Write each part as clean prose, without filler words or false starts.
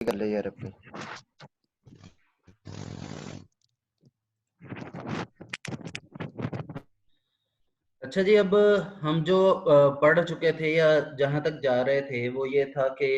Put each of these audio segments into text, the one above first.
کر لے یار اپنی. اچھا جی، اب ہم جو پڑھ چکے تھے یا جہاں تک جا رہے تھے وہ یہ تھا کہ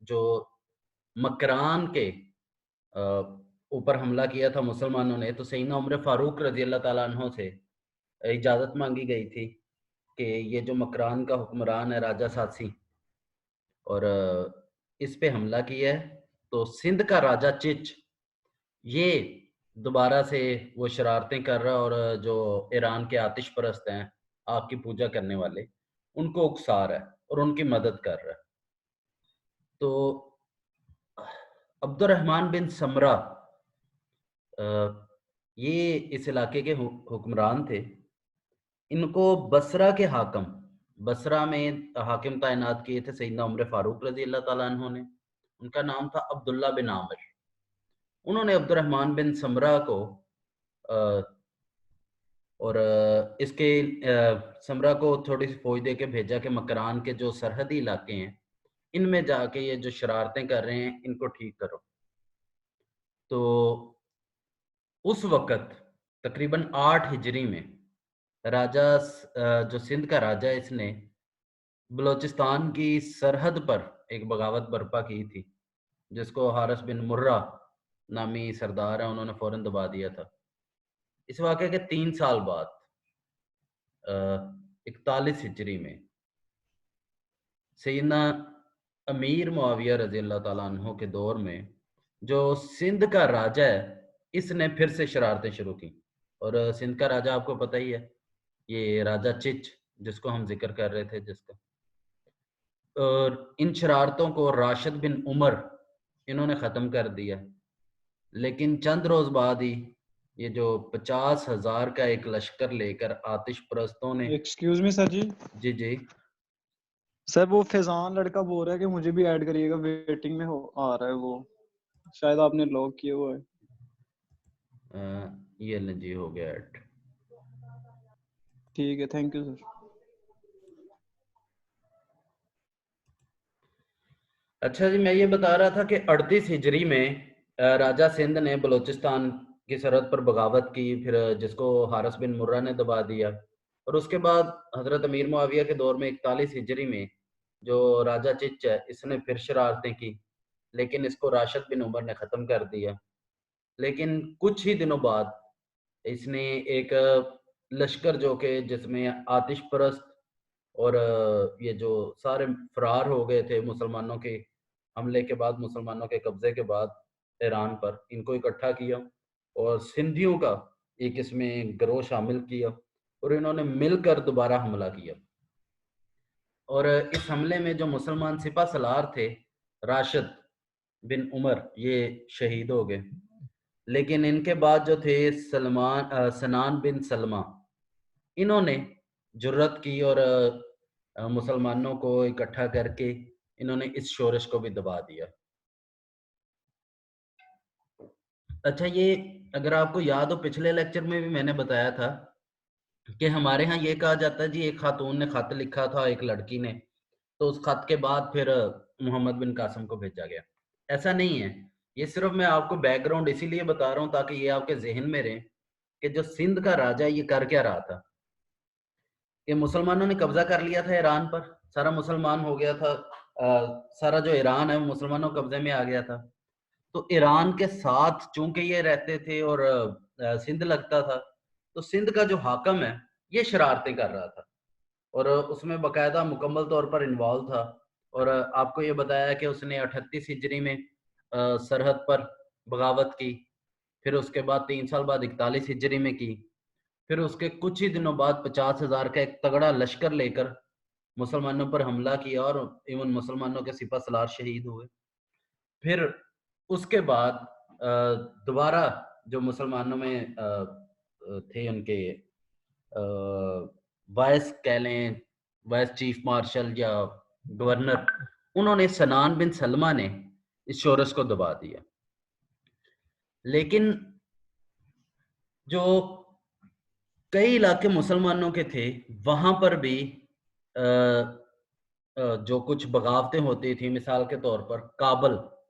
جو مکران کے اوپر حملہ کیا تھا مسلمانوں نے، تو سیدنا عمر فاروق رضی اللہ تعالیٰ عنہ سے اجازت مانگی گئی تھی کہ یہ جو مکران کا حکمران ہے راجہ ساتسی، اور اس پہ حملہ کیا ہے، تو سندھ کا راجہ چچ یہ دوبارہ سے وہ شرارتیں کر رہا، اور جو ایران کے آتش پرست ہیں، آگ کی پوجا کرنے والے، ان کو اکسا رہا ہے اور ان کی مدد کر رہا ہے. تو عبد الرحمن بن سمرہ یہ اس علاقے کے حکمران تھے. ان کو بصرہ کے حاکم، بصرہ میں حاکم تعینات کیے تھے سیدنا عمر فاروق رضی اللہ تعالیٰ عنہ نے. ان کا نام تھا عبداللہ بن عامر. انہوں نے عبد الرحمن بن سمرہ کو اور اس کے سمرہ کو تھوڑی سی فوج دے کے بھیجا کہ مکران کے جو سرحدی علاقے ہیں ان میں جا کے یہ جو شرارتیں کر رہے ہیں ان کو ٹھیک کرو. تو اس وقت تقریباً 8 ہجری میں راجہ جو سندھ کا راجہ، اس نے بلوچستان کی سرحد پر ایک بغاوت برپا کی تھی، جس کو حارث بن مرہ نامی سردار ہے انہوں نے فوراً دبا دیا تھا. اس واقعے کے 3 سال بعد 41 ہجری میں سیدنا امیر معاویہ رضی اللہ تعالیٰ عنہ کے دور میں جو سندھ کا راجہ ہے، اس نے پھر سے شرارتیں شروع کی. اور سندھ کا راجہ آپ کو پتہ ہی ہے، یہ راجہ چچ جس کو ہم ذکر کر رہے تھے، جس کا. اور ان شرارتوں کو راشد بن عمر انہوں نے ختم کر دیا. لیکن چند روز بعد ہی یہ جو 50,000 کا ایک لشکر لے کر آتش پرستوں نے... ایکسکیوز می سر جی. جی جی سر وہ فیضان لڑکا بول رہا ہے کہ مجھے بھی ایڈ کریے گا، ویٹنگ میں آ رہا ہے، وہ شاید آپ نے لاک کیا ہوا ہے. یہ جی ہو گیا ایڈ. ٹھیک ہے، تھینک یو سر. اچھا جی، میں یہ بتا رہا تھا کہ 38 ہجری میں راجہ سندھ نے بلوچستان کی سرحد پر بغاوت کی، پھر جس کو حارث بن مرہ نے دبا دیا. اور اس کے بعد حضرت امیر معاویہ کے دور میں 41 ہجری میں جو راجہ چچ ہے، اس نے پھر شرارتیں کی، لیکن اس کو راشد بن عمر نے ختم کر دیا. لیکن کچھ ہی دنوں بعد اس نے ایک لشکر جو کہ جس میں آتش پرست اور یہ جو سارے فرار ہو گئے تھے مسلمانوں کے حملے کے بعد، مسلمانوں کے قبضے کے بعد ایران پر، ان کو اکٹھا کیا اور سندھیوں کا ایک اس میں گروہ شامل کیا، اور انہوں نے مل کر دوبارہ حملہ کیا. اور اس حملے میں جو مسلمان سپہ سالار تھے راشد بن عمر، یہ شہید ہو گئے. لیکن ان کے بعد جو تھے سنان بن سلمہ، انہوں نے جرت کی اور مسلمانوں کو اکٹھا کر کے انہوں نے اس شورش کو بھی دبا دیا. اچھا، یہ اگر آپ کو یاد ہو پچھلے لیکچر میں بھی میں نے بتایا تھا کہ ہمارے ہاں یہ کہا جاتا ہے جی ایک خاتون نے خط لکھا تھا ایک لڑکی نے، تو اس خط کے بعد پھر محمد بن قاسم کو بھیجا گیا. ایسا نہیں ہے، یہ صرف میں آپ کو بیک گراؤنڈ اسی لیے بتا رہا ہوں تاکہ یہ آپ کے ذہن میں رہے کہ جو سندھ کا راجہ یہ کر کیا رہا تھا. کہ مسلمانوں نے قبضہ کر لیا تھا ایران پر، سارا مسلمان ہو گیا تھا، سارا جو ایران ہے وہ مسلمانوں قبضے میں آ گیا تھا. تو ایران کے ساتھ چونکہ یہ رہتے تھے اور سندھ لگتا تھا، تو سندھ کا جو حاکم ہے یہ شرارتیں کر رہا تھا اور اس میں باقاعدہ مکمل طور پر انوالو تھا. اور آپ کو یہ بتایا کہ اس نے 38 ہجری میں سرحد پر بغاوت کی، پھر اس کے بعد 3 سال بعد 41 ہجری میں کی، پھر اس کے کچھ ہی دنوں بعد 50,000 کا ایک تگڑا لشکر لے کر مسلمانوں پر حملہ کیا اور ایون مسلمانوں کے سپہ سالار شہید ہوئے. پھر اس کے بعد دوبارہ جو مسلمانوں میں تھے ان کے وائس کہہ لیں، وائس چیف مارشل یا گورنر، انہوں نے سنان بن سلمہ نے اس شورش کو دبا دیا. لیکن جو کئی علاقے مسلمانوں کے تھے وہاں پر بھی جو کچھ بغاوتیں ہوتی تھیں، مثال کے طور پر کابل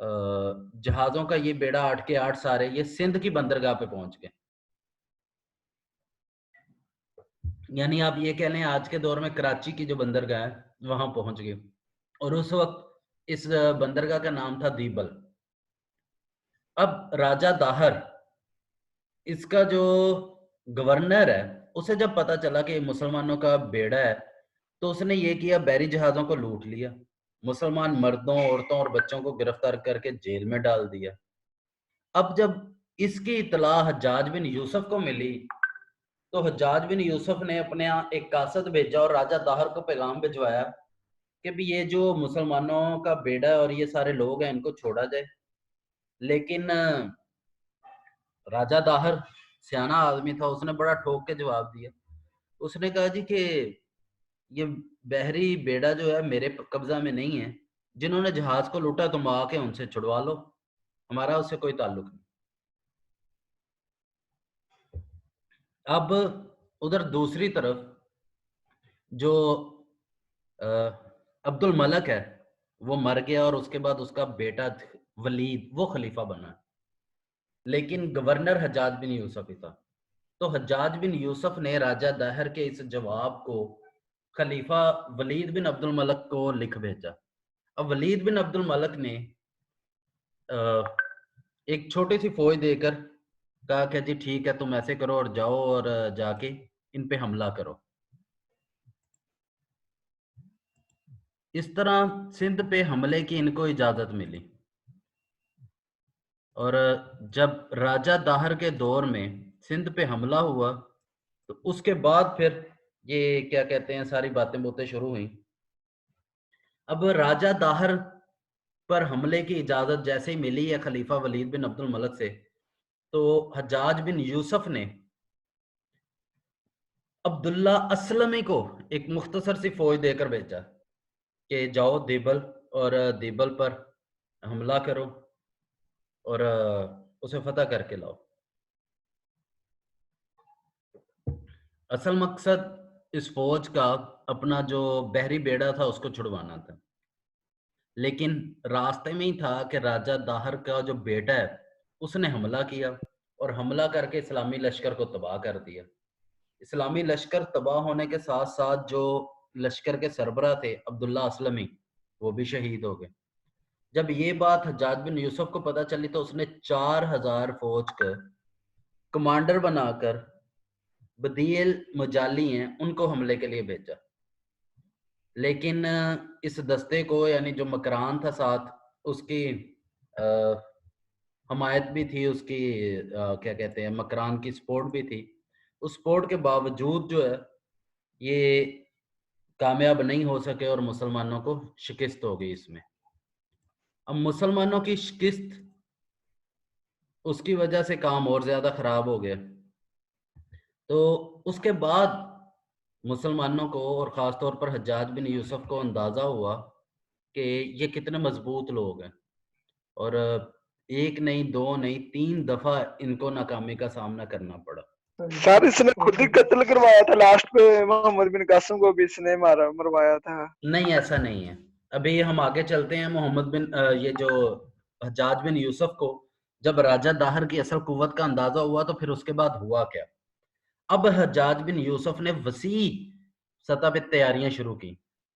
جہازوں کا یہ بیڑا 8 کے 8 سارے یہ سندھ کی بندرگاہ پہ پہنچ گئے. یعنی آپ یہ کہہ لیں آج کے دور میں کراچی کی جو بندرگاہ ہے وہاں پہنچ گئے. اور اس وقت اس بندرگاہ کا نام تھا دیبل. اب راجہ داہر اس کا جو گورنر ہے اسے جب پتا چلا کہ مسلمانوں کا بیڑا ہے تو اس نے یہ کیا بحری جہازوں کو لوٹ لیا, مسلمان مردوں عورتوں اور بچوں کو گرفتار کر کے جیل میں ڈال دیا. اب جب اس کی اطلاع حجاج بن یوسف کو ملی تو حجاج بن یوسف نے اپنے یہاں ایک قاصد بھیجا اور راجہ داہر کو پیغام بھجوایا کہ بھی یہ جو مسلمانوں کا بیڑا اور یہ سارے لوگ ہیں ان کو چھوڑا جائے. لیکن راجہ داہر سیانہ آدمی تھا, اس نے بڑا ٹھوک کے جواب دیا. اس نے کہا جی کہ یہ بحری بیڑا جو ہے میرے قبضہ میں نہیں ہے, جنہوں نے جہاز کو لوٹا تم آ کے ان سے چھڑوا لو, ہمارا اس سے کوئی تعلق نہیں. اب ادھر دوسری طرف جو عبد الملک ہے وہ مر گیا اور اس کے بعد اس کا بیٹا ولید وہ خلیفہ بنا, لیکن گورنر حجاج بن یوسف ہی تھا. تو حجاج بن یوسف نے راجہ داہر کے اس جواب کو خلیفہ ولید بن عبد الملک کو لکھ بھیجا. اب ولید بن عبد الملک نے ایک چھوٹی سی فوج دے کر کہا کہ جی ٹھیک ہے تم ایسے کرو اور جاؤ اور جا کے ان پہ حملہ کرو. اس طرح سندھ پہ حملے کی ان کو اجازت ملی. اور جب راجہ داہر کے دور میں سندھ پہ حملہ ہوا تو اس کے بعد پھر یہ کیا کہتے ہیں ساری باتیں شروع ہوئیں. اب راجہ داہر پر حملے کی اجازت جیسے ہی ملی ہے خلیفہ ولید بن عبد الملک سے, تو حجاج بن یوسف نے عبداللہ اسلمی کو ایک مختصر سی فوج دے کر بھیجا کہ جاؤ دیبل اور دیبل پر حملہ کرو اور اسے فتح کر کے لاؤ. اصل مقصد اس فوج کا اپنا جو بحری بیڑا تھا اس کو چھڑوانا تھا, لیکن راستے میں ہی تھا کہ راجہ داہر کا جو بیٹا ہے اس نے حملہ کیا اور حملہ کر کے اسلامی لشکر کو تباہ کر دیا. اسلامی لشکر تباہ ہونے کے ساتھ ساتھ جو لشکر کے سربراہ تھے عبداللہ اسلمی وہ بھی شہید ہو گئے. جب یہ بات حجاج بن یوسف کو پتہ چلی تو اس نے 4000 فوج کا کمانڈر بنا کر بدیل مجالی ہیں ان کو حملے کے لیے بھیجا. لیکن اس دستے کو یعنی جو مکران تھا ساتھ اس کی حمایت بھی تھی, اس کی کیا کہتے ہیں مکران کی سپورٹ بھی تھی. اس سپورٹ کے باوجود جو ہے یہ کامیاب نہیں ہو سکے اور مسلمانوں کو شکست ہو گئی اس میں. اب مسلمانوں کی شکست اس کی وجہ سے کام اور زیادہ خراب ہو گیا. تو اس کے بعد مسلمانوں کو اور خاص طور پر حجاج بن یوسف کو اندازہ ہوا کہ یہ کتنے مضبوط لوگ ہیں, اور ایک نہیں دو نہیں 3 دفعہ ان کو ناکامی کا سامنا کرنا پڑا. سر اس نے خود ہی قتل کروایا تھا لاسٹ پہ, محمد بن قاسم کو بھی اس نے مروایا تھا. نہیں ایسا نہیں ہے. ابھی ہم آگے چلتے ہیں. محمد بن یہ جو حجاج بن یوسف کو جب راجہ داہر کی اصل قوت کا اندازہ ہوا تو پھر اس کے بعد ہوا کیا. اب حجاج بن یوسف نے وسیع سطح پہ تیاریاں شروع کی,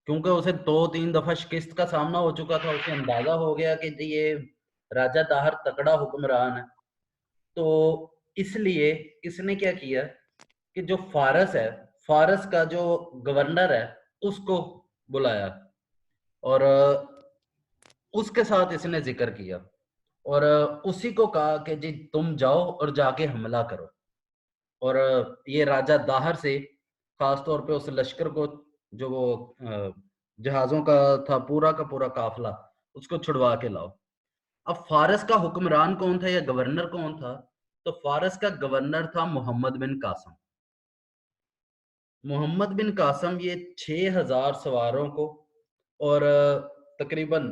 کیونکہ اسے 2-3 دفعہ شکست کا سامنا ہو چکا تھا. اسے اندازہ ہو گیا کہ یہ راجہ داہر تکڑا حکمران ہے. تو اس لیے اس نے کیا کیا کہ جو فارس ہے, فارس کا جو گورنر ہے اس کو بلایا اور اس کے ساتھ اس نے ذکر کیا اور اسی کو کہا کہ جی تم جاؤ اور جا کے حملہ کرو. اور یہ راجہ داہر سے خاص طور پہ اس لشکر کو جو وہ جہازوں کا تھا پورا کا پورا قافلہ اس کو چھڑوا کے لاؤ. اب فارس کا حکمران کون تھا یا گورنر کون تھا؟ تو فارس کا گورنر تھا محمد بن قاسم. محمد بن قاسم یہ 6000 سواروں کو اور تقریباً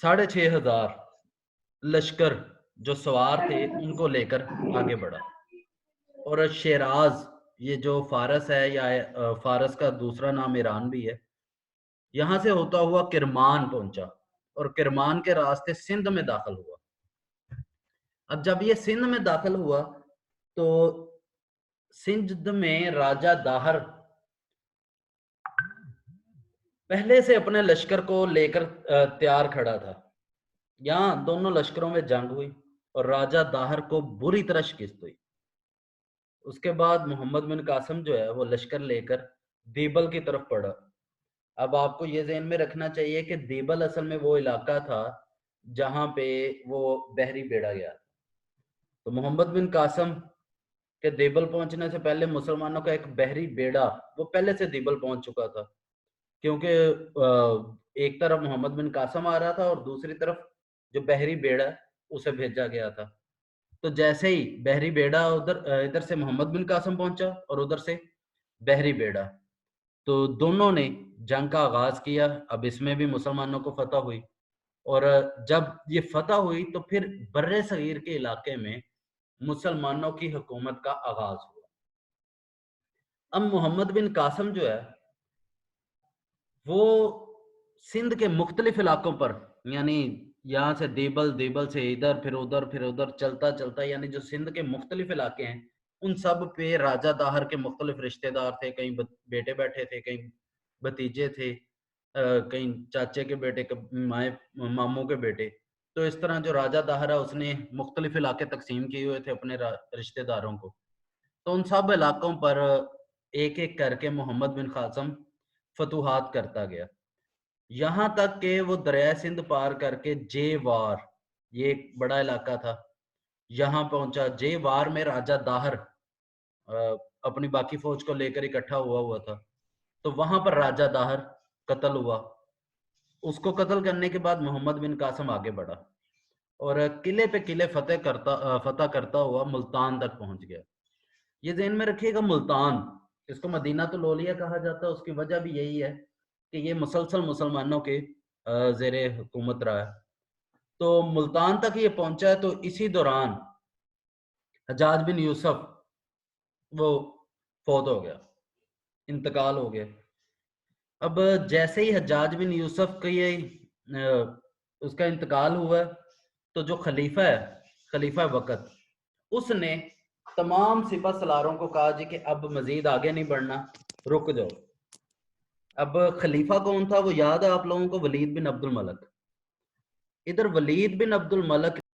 6500 لشکر جو سوار تھے ان کو لے کر آگے بڑھا. اور شیراز یہ جو فارس ہے یا فارس کا دوسرا نام ایران بھی ہے, یہاں سے ہوتا ہوا کرمان پہنچا اور کرمان کے راستے سندھ میں داخل ہوا۔ اب جب یہ سندھ میں داخل ہوا تو سندھ میں راجہ داہر پہلے سے اپنے لشکر کو لے کر تیار کھڑا تھا۔ یہاں دونوں لشکروں میں جنگ ہوئی اور راجہ داہر کو بری طرح شکست ہوئی۔ اس کے بعد محمد بن قاسم جو ہے وہ لشکر لے کر دیبل کی طرف پڑا۔ اب آپ کو یہ ذہن میں رکھنا چاہیے کہ دیبل اصل میں وہ علاقہ تھا جہاں پہ وہ بحری بیڑا گیا تھا۔ تو محمد بن قاسم کے دیبل پہنچنے سے پہلے مسلمانوں کا ایک بحری بیڑا وہ پہلے سے دیبل پہنچ چکا تھا، کیونکہ ایک طرف محمد بن قاسم آ رہا تھا اور دوسری طرف جو بحری بیڑا اسے بھیجا گیا تھا۔ تو جیسے ہی بحری بیڑا ادھر سے محمد بن قاسم پہنچا اور ادھر سے بحری بیڑا، تو دونوں نے جنگ کا آغاز کیا۔ اب اس میں بھی مسلمانوں کو فتح ہوئی، اور جب یہ فتح ہوئی تو پھر بر صغیر کے علاقے میں مسلمانوں کی حکومت کا آغاز ہوا۔ اب محمد بن قاسم جو ہے وہ سندھ کے مختلف علاقوں پر، یعنی یہاں سے دیبل سے ادھر پھر ادھر چلتا چلتا، یعنی جو سندھ کے مختلف علاقے ہیں ان سب پہ راجہ داہر کے مختلف رشتہ دار تھے، کہیں بیٹے بیٹھے تھے، کہیں بھتیجے تھے، کہیں چاچے کے بیٹے، ماموں کے بیٹے۔ تو اس طرح جو راجہ داہر ہے اس نے مختلف علاقے تقسیم کیے ہوئے تھے اپنے رشتہ داروں کو۔ تو ان سب علاقوں پر ایک ایک کر کے محمد بن قاسم فتوحات کرتا گیا، یہاں تک کہ وہ دریائے سندھ پار کر کے جے وار، یہ ایک بڑا علاقہ تھا، یہاں پہنچا۔ جے وار میں راجہ داہر اپنی باقی فوج کو لے کر اکٹھا ہوا تھا، تو وہاں پر راجہ داہر قتل ہوا۔ اس کو قتل کرنے کے بعد محمد بن قاسم آگے بڑھا اور قلعے پہ قلعے فتح کرتا ہوا ملتان تک پہنچ گیا۔ یہ ذہن میں رکھیے گا، ملتان، اس کو مدینہ الاولیاء کہا جاتا ہے، اس کی وجہ بھی یہی ہے کہ یہ مسلسل مسلمانوں کے زیر حکومت رہا ہے۔ تو ملتان تک یہ پہنچا ہے، تو اسی دوران حجاج بن یوسف وہ فوت ہو گیا، انتقال ہو گیا۔ اب جیسے ہی حجاج بن یوسف کا اس کا انتقال ہوا تو جو خلیفہ ہے، خلیفہ وقت، اس نے تمام سپہ سالاروں کو کہا جی کہ اب مزید آگے نہیں بڑھنا، رک جاؤ۔ اب خلیفہ کون تھا وہ یاد ہے آپ لوگوں کو؟ ولید بن عبد الملک۔ ادھر ولید بن عبد الملک